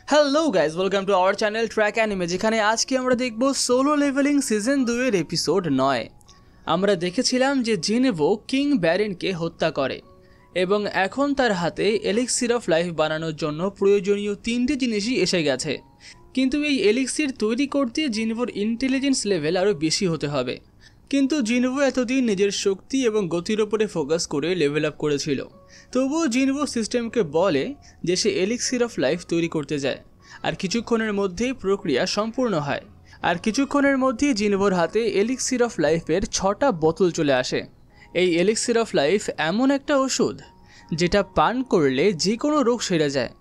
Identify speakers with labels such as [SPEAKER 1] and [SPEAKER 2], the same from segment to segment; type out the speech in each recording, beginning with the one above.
[SPEAKER 1] Hello guys, welcome to our channel track anime, যেখানে আজকে আমরা দেখব সোলো লেভেলিং সিজন 2 এর এপিসোড 9। আমরা দেখেছিলাম যে জিনভো কিং ব্যারেনকে হত্যা করে এবং এখন তার হাতে এলিক্সির অফ লাইফ বানানোর জন্য প্রয়োজনীয় 3টি জিনিসই এসে গেছে। কিন্তু এই এলিক্সির তৈরি করতে জিনভোর ইন্টেলিজেন্স লেভেল আরও বেশি হতে হবে। কিন্তু জিনভো এতদিন নিজের শক্তি এবং গতির ওপরে ফোকাস করে লেভেল আপ করেছিল। তবুও জিনভো সিস্টেমকে বলে যে সে এলিক্সির অফ লাইফ তৈরি করতে যায়, আর কিছুক্ষণের মধ্যেই প্রক্রিয়া সম্পূর্ণ হয়। আর কিছুক্ষণের মধ্যেই জিনভোর হাতে এলিক্সির অফ লাইফের 6টা বোতল চলে আসে। এই এলিক্সির অফ লাইফ এমন একটা ওষুধ যেটা পান করলে যে কোনো রোগ সেরে যায়।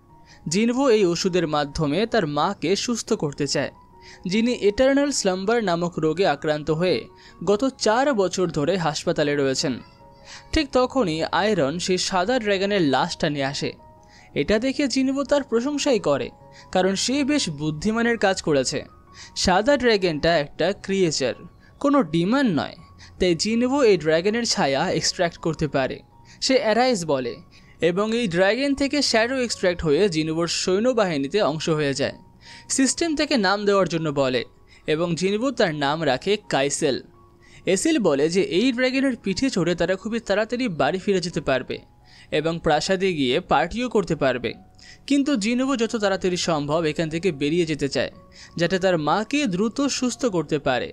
[SPEAKER 1] জিনভো এই ওষুধের মাধ্যমে তার মাকে সুস্থ করতে চায়, যিনি ইটারনাল স্লাম্বার নামক রোগে আক্রান্ত হয়ে গত 4 বছর ধরে হাসপাতালে রয়েছেন। ঠিক তখনই আয়রন সেই সাদা ড্র্যাগনের লাশটা নিয়ে আসে। এটা দেখে জিনভো তার প্রশংসাই করে, কারণ সে বেশ বুদ্ধিমানের কাজ করেছে। সাদা ড্র্যাগনটা একটা ক্রিয়েচার, কোনো ডিমান্ড নয়, তাই জিনভো এই ড্র্যাগনের ছায়া এক্সট্র্যাক্ট করতে পারে। সে অ্যারাইজ বলে এবং এই ড্র্যাগন থেকে শ্যাডো এক্সট্র্যাক্ট হয়ে জিনভোর সৈন্যবাহিনীতে অংশ হয়ে যায়। সিস্টেম থেকে নাম দেওয়ার জন্য বলে এবং জিনভো তার নাম রাখে কাইসেল। এসিল বলে যে এই ড্র্যাগনের পিঠে চড়ে তারা খুবই তাড়াতাড়ি বাড়ি ফিরে যেতে পারবে এবং প্রাসাদে গিয়ে পার্টিও করতে পারবে। কিন্তু জিনভো যত তাড়াতাড়ি সম্ভব এখান থেকে বেরিয়ে যেতে চায়, যাতে তার মাকে দ্রুত সুস্থ করতে পারে।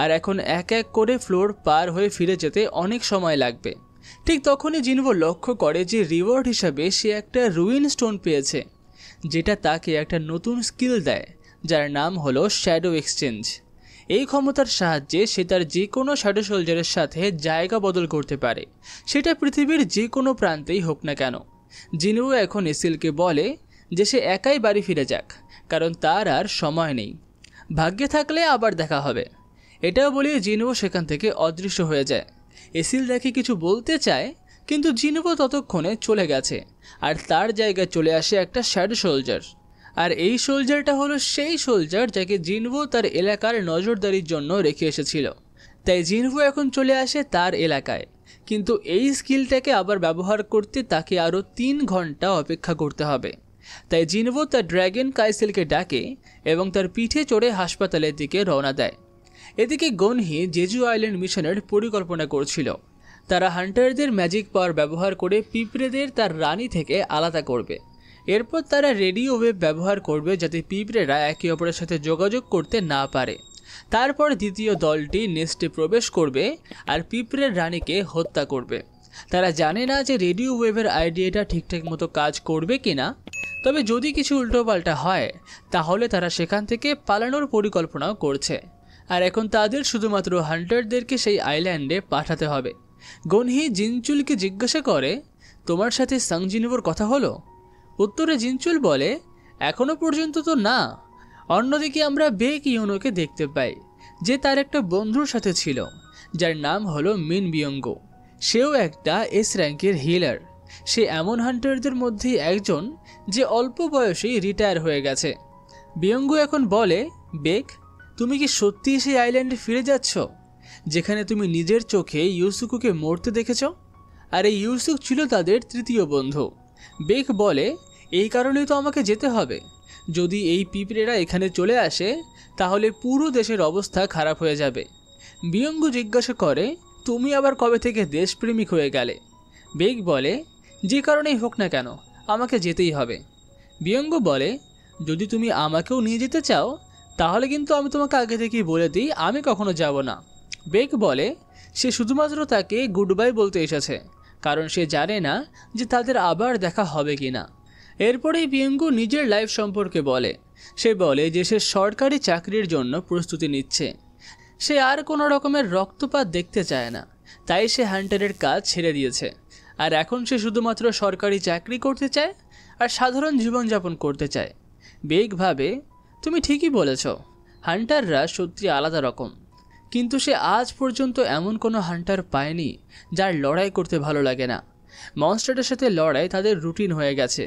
[SPEAKER 1] আর এখন এক এক করে ফ্লোর পার হয়ে ফিরে যেতে অনেক সময় লাগবে। ঠিক তখনই জিনভো লক্ষ্য করে যে রিওয়ার্ড হিসাবে সে একটা রুইন স্টোন পেয়েছে, যেটা তাকে একটা নতুন স্কিল দেয়, যার নাম হলো শ্যাডো এক্সচেঞ্জ। এই ক্ষমতার সাহায্যে সে তার যে কোনো শ্যাডো সোলজারের সাথে জায়গা বদল করতে পারে, সেটা পৃথিবীর যে কোনো প্রান্তেই হোক না কেন। জিনভো এখন এসিলকে বলে যে সে একাই বাড়ি ফিরে যাক, কারণ তার আর সময় নেই। ভাগ্যে থাকলে আবার দেখা হবে। এটাও বলে জিনভো সেখান থেকে অদৃশ্য হয়ে যায়। এসিল দেখে কিছু বলতে চায়, কিন্তু জিনভো ততক্ষণে চলে গেছে, আর তার জায়গায় চলে আসে একটা শ্যাডো সোলজার। আর এই সোলজারটা হলো সেই সোলজার যাকে জিনভো তার এলাকার নজরদারির জন্য রেখে এসেছিল। তাই জিনভো এখন চলে আসে তার এলাকায়, কিন্তু এই স্কিলটাকে আবার ব্যবহার করতে তাকে আরও 3 ঘন্টা অপেক্ষা করতে হবে। তাই জিনভো তার ড্র্যাগন কাইসেলকে ডাকে এবং তার পিঠে চড়ে হাসপাতালের দিকে রওনা দেয়। এদিকে গনহি জেজু আইল্যান্ড মিশনের পরিকল্পনা করছিল। তারা হান্টারদের ম্যাজিক পাওয়ার ব্যবহার করে পিঁপড়েদের তার রানী থেকে আলাদা করবে। এরপর তারা রেডিও ওয়েভ ব্যবহার করবে যাতে পিঁপড়েরা একে অপরের সাথে যোগাযোগ করতে না পারে। তারপর দ্বিতীয় দলটি নেস্টে প্রবেশ করবে আর পিঁপড়ের রানীকে হত্যা করবে। তারা জানে না যে রেডিও ওয়েভের আইডিয়াটা ঠিকঠাক মতো কাজ করবে কিনা, তবে যদি কিছু উল্টোপাল্টা হয় তাহলে তারা সেখান থেকে পালানোর পরিকল্পনাও করছে। আর এখন তাদের শুধুমাত্র হান্টারদেরকে সেই আইল্যান্ডে পাঠাতে হবে। গনহি জিনচুলকে জিজ্ঞাসা করে, তোমার সাথে সাংজিনভোর কথা হলো? উত্তরে জিনচুল বলে, এখনো পর্যন্ত তো না। অন্যদিকে আমরা বেক ইউনোকে দেখতে পাই, যে তার একটা বন্ধুর সাথে ছিল, যার নাম হলো মিন বিয়ঙ্গো। সেও একটা এস র্যাঙ্কের হিলার। সে এমন হান্টারদের মধ্যেই একজন যে অল্প বয়সেই রিটায়ার হয়ে গেছে। বিয়ঙ্গো এখন বলে, বেক, তুমি কি সত্যিই সেই আইল্যান্ডে ফিরে যাচ্ছ যেখানে তুমি নিজের চোখে ইউসুকুকে মরতে দেখেছ? আর এই ইউসুক ছিল তাদের 3য় বন্ধু। বেক বলে, এই কারণেই তো আমাকে যেতে হবে। যদি এই পিঁপড়েরা এখানে চলে আসে তাহলে পুরো দেশের অবস্থা খারাপ হয়ে যাবে। বিয়ঙ্গু জিজ্ঞাসা করে, তুমি আবার কবে থেকে দেশপ্রেমিক হয়ে গেলে? বেক বলে, যে কারণেই হোক না কেন আমাকে যেতেই হবে। বিয়ঙ্গু বলে, যদি তুমি আমাকেও নিয়ে যেতে চাও তাহলে কিন্তু আমি তোমাকে আগে থেকেই বলে দিই আমি কখনো যাব না। বেক বলে, সে শুধুমাত্র তাকে গুড বাই বলতে এসেছে, কারণ সে জানে না যে তাদের আবার দেখা হবে কি না। এরপরেই বিয়ঙ্গু নিজের লাইফ সম্পর্কে বলে। সে বলে যে সে সরকারি চাকরির জন্য প্রস্তুতি নিচ্ছে। সে আর কোনো রকমের রক্তপাত দেখতে চায় না, তাই সে হান্টারের কাজ ছেড়ে দিয়েছে। আর এখন সে শুধুমাত্র সরকারি চাকরি করতে চায় আর সাধারণ জীবনযাপন করতে চায়। বেক ভাবে, তুমি ঠিকই বলেছ, হান্টাররা সত্যি আলাদা রকম, কিন্তু সে আজ পর্যন্ত এমন কোনো হান্টার পায়নি যার লড়াই করতে ভালো লাগে না। মনস্টারের সাথে লড়াই তাদের রুটিন হয়ে গেছে।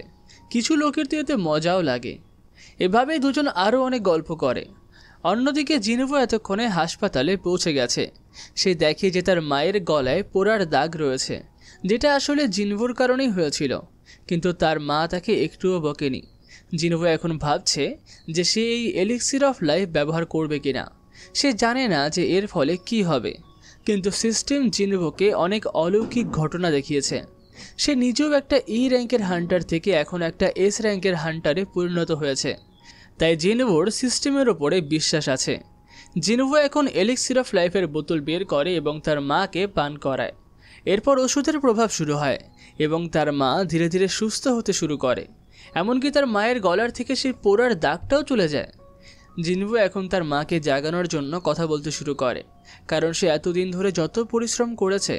[SPEAKER 1] কিছু লোকের তো এতে মজাও লাগে। এভাবেই দুজন আরও অনেক গল্প করে। অন্যদিকে জিনভো এতক্ষণে হাসপাতালে পৌঁছে গেছে। সে দেখে যে তার মায়ের গলায় পোড়ার দাগ রয়েছে, যেটা আসলে জিনভোর কারণেই হয়েছিল, কিন্তু তার মা তাকে একটুও বকেনি। জিনোভো এখন ভাবছে যে সে এই এলিক্সির অফ লাইফ ব্যবহার করবে কিনা। সে জানে না যে এর ফলে কি হবে, কিন্তু সিস্টেম জিনোভোকে অনেক অলৌকিক ঘটনা দেখিয়েছে। সে নিজেও একটা র্যাঙ্কের হান্টার থেকে এখন একটা র্যাঙ্কের হান্টারে পরিণত হয়েছে। তাই জিনোভোর সিস্টেমের ওপরে বিশ্বাস আছে। জিনোভো এখন এলিক্সির অফ লাইফের বোতল বের করে এবং তার মাকে পান করায়। এরপর ওষুধের প্রভাব শুরু হয় এবং তার মা ধীরে ধীরে সুস্থ হতে শুরু করে। এমনকি তার মায়ের গলার থেকে সেই পোড়ার দাগটাও চলে যায়। জিনোভো এখন তার মাকে জাগানোর জন্য কথা বলতে শুরু করে, কারণ সে এতদিন ধরে যত পরিশ্রম করেছে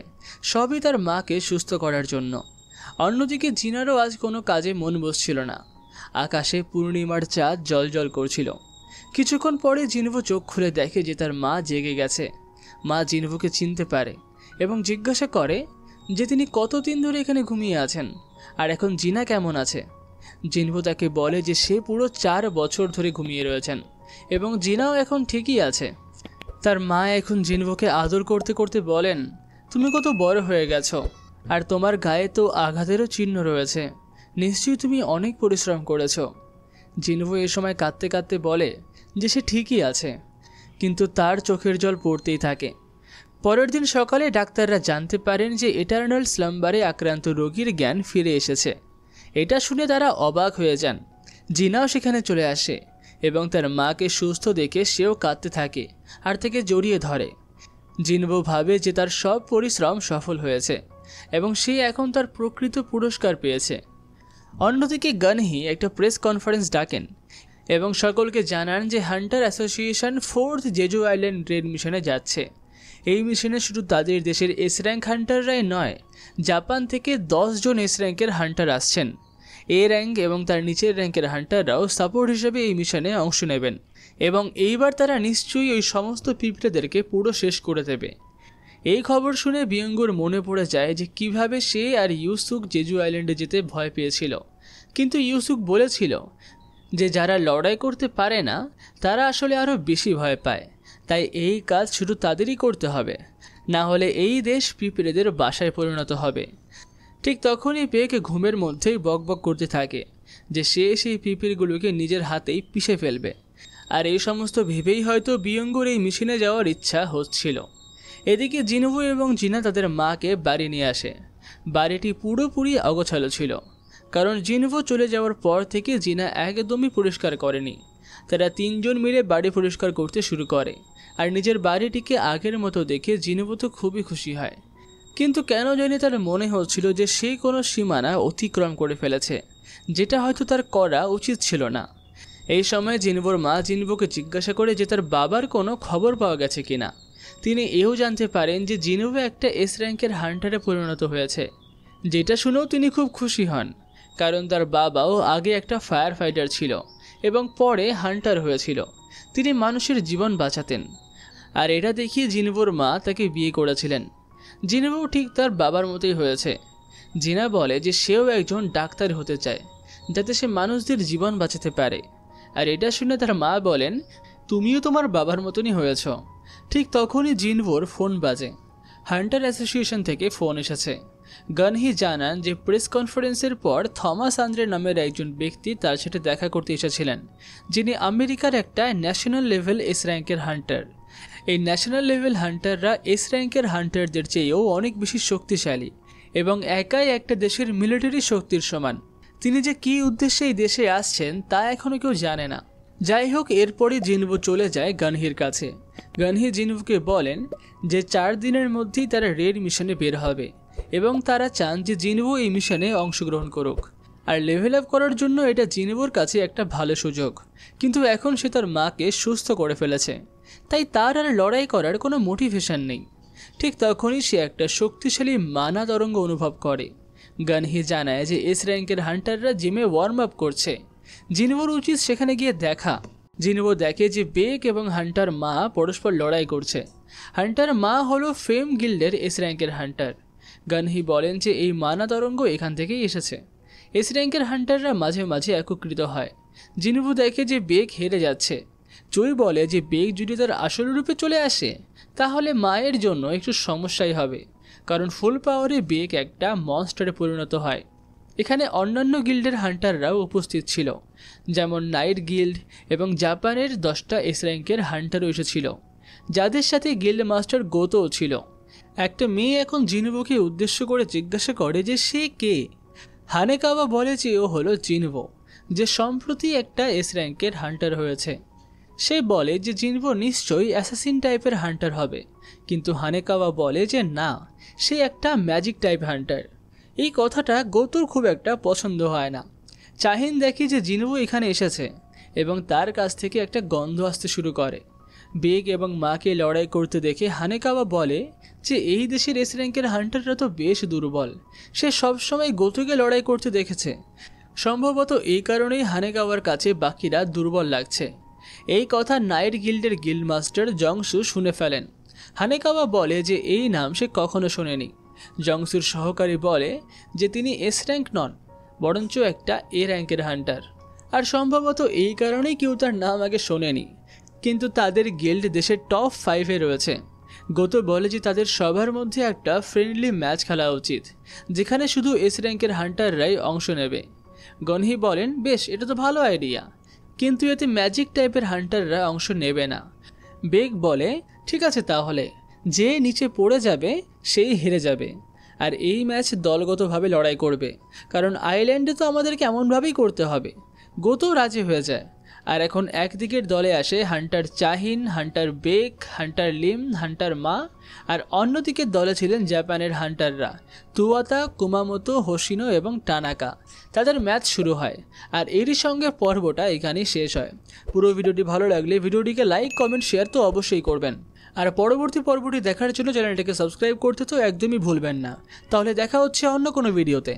[SPEAKER 1] সবই তার মাকে সুস্থ করার জন্য। অন্যদিকে জিনারও আজ কোনো কাজে মন বসছিল না। আকাশে পূর্ণিমার চাঁদ জ্বলজ্বল করছিল। কিছুক্ষণ পরে জিনোভো চোখ খুলে দেখে যে তার মা জেগে গেছে। মা জিনোভোকে চিনতে পারে এবং জিজ্ঞাসা করে যে তিনি কতদিন ধরে এখানে ঘুমিয়ে আছেন আর এখন জিনা কেমন আছে। জিনোভো তাকে বলে যে সে পুরো 4 বছর ধরে ঘুমিয়ে রয়েছেন এবং জিনাও এখন ঠিকই আছে। তার মা এখন জিনোভোকে আদর করতে করতে বলেন, তুমি কত বড় হয়ে গেছো আর তোমার গায়ে তো আঘাতেরও চিহ্ন রয়েছে, নিশ্চয়ই তুমি অনেক পরিশ্রম করেছো। জিনোভো এ সময় কাঁদতে কাঁদতে বলে যে সে ঠিকই আছে, কিন্তু তার চোখের জল পড়তেই থাকে। পরের দিন সকালে ডাক্তাররা জানতে পারেন যে ইটারনাল স্লাম্বারে আক্রান্ত রোগীর জ্ঞান ফিরে এসেছে। এটা শুনে তারা অবাক হয়ে যান। জিনাও সেখানে চলে আসে এবং তার মাকে সুস্থ দেখে সেও কাঁদতে থাকে আর তাকে জড়িয়ে ধরে। জিনোভো ভাবে যে তার সব পরিশ্রম সফল হয়েছে এবং সে এখন তার প্রকৃত পুরস্কার পেয়েছে। অন্যদিকে গানহি একটা প্রেস কনফারেন্স ডাকেন এবং সকলকে জানান যে Hunter association 4th Jeju island red মিশনে যাচ্ছে। এই মিশনে শুধু তাদের দেশের র্যাঙ্ক হান্টাররাই নয়, জাপান থেকে 10 জন র্যাঙ্কের হান্টার আসছেন। র্যাঙ্ক এবং তার নিচের র্যাঙ্কের হান্টাররাও সাপোর্ট হিসেবে এই মিশনে অংশ নেবেন এবং এইবার তারা নিশ্চয়ই ওই সমস্ত পিঁপড়েদেরকে পুরো শেষ করে দেবে। এই খবর শুনে বিয়ঙ্গুর মনে পড়ে যায় যে কিভাবে সে আর ইউসুক জেজু আইল্যান্ডে যেতে ভয় পেয়েছিল, কিন্তু ইউসুক বলেছিল যে যারা লড়াই করতে পারে না তারা আসলে আরও বেশি ভয় পায়, তাই এই কাজ শুধু তাদেরই করতে হবে, না হলে এই দেশ পিঁপড়েদের বাসায় পরিণত হবে। ঠিক তখনই পেক ঘুমের মধ্যেই বকবক করতে থাকে যে সে সেই পিঁপড়েগুলোকে নিজের হাতেই পিষে ফেলবে। আর এই সমস্ত ভেবেই হয়তো বিয়ঙ্গুর এই মিশনে যাওয়ার ইচ্ছা হচ্ছিল। এদিকে জিনোভো এবং জিনা তাদের মাকে বাড়ি নিয়ে আসে। বাড়িটি পুরোপুরি অগোছালো ছিল, কারণ জিনোভো চলে যাওয়ার পর থেকে জিনা একদমই পরিষ্কার করেনি। তারা 3 জন মিলে বাড়ি পরিষ্কার করতে শুরু করে আর নিজের বাড়িটিকে আগের মতো দেখে জিনোভো তো খুবই খুশি হয়। কিন্তু কেন জানি তার মনে হচ্ছিল যে সে কোনো সীমানা অতিক্রম করে ফেলেছে, যেটা হয়তো তার করা উচিত ছিল না। এই সময় জিনোভোর মা জিনোভোকে জিজ্ঞাসা করে যে তার বাবার কোনো খবর পাওয়া গেছে কিনা। তিনি এও জানতে পারেন যে জিনোভো একটা র্যাঙ্কের হান্টারে পরিণত হয়েছে, যেটা শুনেও তিনি খুব খুশি হন, কারণ তার বাবাও আগে একটা ফায়ার ফাইটার ছিল এবং পরে হান্টার হয়েছিল। তিনি মানুষের জীবন বাঁচাতেন। আর এটা দেখিয়ে জিনোভোর মা তাকে বিয়ে করেছিলেন। জিনোভো ঠিক তার বাবার মতোই হয়েছে। জিনা বলে যে সেও একজন ডাক্তার হতে চায়, যাতে সে মানুষদের জীবন বাঁচাতে পারে। আর এটা শুনে তার মা বলেন, তুমিও তোমার বাবার মতনই হয়েছ। ঠিক তখনই জিনোভোর ফোন বাজে। হান্টার অ্যাসোসিয়েশন থেকে ফোন এসেছে। গানহি জানান যে প্রেস কনফারেন্সের পর থমাস আন্দ্রে নামের একজন ব্যক্তি তার সাথে দেখা করতে এসেছিলেন, যিনি আমেরিকার একটা ন্যাশনাল লেভেল র্যাঙ্কের হান্টার। এই ন্যাশনাল লেভেল হান্টাররা র্যাঙ্কের হান্টারদের চেয়েও অনেক বেশি শক্তিশালী এবং একাই একটা দেশের মিলিটারি শক্তির সমান। তিনি যে কী উদ্দেশ্যে এই দেশে আসছেন তা এখনও কেউ জানে না। যাই হোক, এরপরই জিনোভো চলে যায় গানহির কাছে। গানহি জিনোভোকে বলেন যে 4 দিনের মধ্যেই তারা রেড মিশনে বের হবে এবং তারা চান যে জিনোভো এই মিশনে অংশগ্রহণ করুক। আর লেভেল আপ করার জন্য এটা জিনোভোর কাছে একটা ভালো সুযোগ, কিন্তু এখন সে তার মাকে সুস্থ করে ফেলেছে, তাই তার আর লড়াই করার কোনো মোটিভেশন নেই। ঠিক তখনই সে একটা শক্তিশালী মানা তরঙ্গ অনুভব করে। গানহি জানায় যে র্যাঙ্কের হান্টাররা জিমে ওয়ার্ম আপ করছে। জিনোভোর উচিত সেখানে গিয়ে দেখা। জিনোভো দেখে যে বেক এবং হান্টার মা পরস্পর লড়াই করছে। হান্টার মা হলো ফেম গিল্ডের র্যাঙ্কের হান্টার। গানহি বলেন যে এই মানা তরঙ্গ এখান থেকেই এসেছে। র্যাঙ্কের হান্টাররা মাঝে মাঝে একত্রিত হয়। জিনোভো দেখে যে বেক হেরে যাচ্ছে। জয় বলে যে বেক যদি তার আসল রূপে চলে আসে তাহলে মায়ের জন্য একটু সমস্যাই হবে, কারণ ফুল পাওয়ারে বেক একটা মনস্টারে পরিণত হয়। এখানে অন্যান্য গিল্ডের হান্টাররাও উপস্থিত ছিল, যেমন নাইট গিল্ড এবং জাপানের 10টা এস র্যাঙ্কের হান্টারও এসেছিল, যাদের সাথে গিল্ড মাস্টার গোতোও ছিল। একটা মেয়ে এখন জিনভোকে উদ্দেশ্য করে জিজ্ঞাসা করে যে সে কে। হানেকাওয়া বলে যে ও হলো জিনভো, যে সম্প্রতি একটা এস র্যাঙ্কের হান্টার হয়েছে। সে বলে যে জিনভো নিশ্চয়ই অ্যাসাসিন টাইপের হান্টার হবে, কিন্তু হানেকাওয়া বলে যে না, সে একটা ম্যাজিক টাইপ হান্টার। এই কথাটা গোতোর খুব একটা পছন্দ হয় না। চাহিন দেখি যে জিনভো এখানে এসেছে এবং তার কাছ থেকে একটা গন্ধ আসতে শুরু করে। বেগ এবং মাকে লড়াই করতে দেখে হানেকাওয়া বলে যে এই দেশের এস র্যাঙ্কের হান্টাররা তো বেশ দুর্বল, সে সবসময় গোতোকে লড়াই করতে দেখেছে। সম্ভবত এই কারণেই হানেকাওয়ার কাছে বাকিরা দুর্বল লাগছে। এই কথা নাইট গিল্ডের গিল্ড মাস্টার জংসু শুনে ফেলেন। হানেকাওয়া বলে যে এই নাম সে কখনো শোনেনি। জংসুর সহকারী বলে যে তিনি এস র্যাঙ্ক নন, বরঞ্চ একটা এ র্যাঙ্কের হান্টার, আর সম্ভবত এই কারণেই কেউ তার নাম আগে শোনেনি। কিন্তু তাদের গিল্ড দেশের টপ 5-এ রয়েছে। গোতো বলে যে তাদের সবার মধ্যে একটা ফ্রেন্ডলি ম্যাচ খেলা উচিত, যেখানে শুধু এস র্যাঙ্কের হান্টাররাই অংশ নেবে। গনহি বলেন বেশ, এটা তো ভালো আইডিয়া, কিন্তু এতে ম্যাজিক টাইপের হান্টাররা অংশ নেবে না। বেগ বলে ঠিক আছে, তাহলে যে নিচে পড়ে যাবে সেই হেরে যাবে, আর এই ম্যাচ দলগতভাবে লড়াই করবে, কারণ আইল্যান্ডে তো আমাদেরকে এমনভাবেই করতে হবে। গোতো রাজি হয়ে যায়। আর এখন একদিকের দলে আসে হান্টার চাহিন, হান্টার বেগ, হান্টার লিম, হান্টার মা, আর অন্যদিকের দলে ছিলেন জাপানের হান্টাররা তুয়াতা, কুমামোতো, হোশিনো এবং টানাকা। তাদের ম্যাচ শুরু হয়, আর এরই সঙ্গে পর্বটা এখানেই শেষ হয়। পুরো ভিডিওটি ভালো লাগলে ভিডিওটিকে লাইক, কমেন্ট, শেয়ার তো অবশ্যই করবেন, আর পরবর্তী পর্বটি দেখার জন্য চ্যানেলটিকে সাবস্ক্রাইব করতে তো একদমই ভুলবেন না। তাহলে দেখা হচ্ছে অন্য কোনো ভিডিওতে।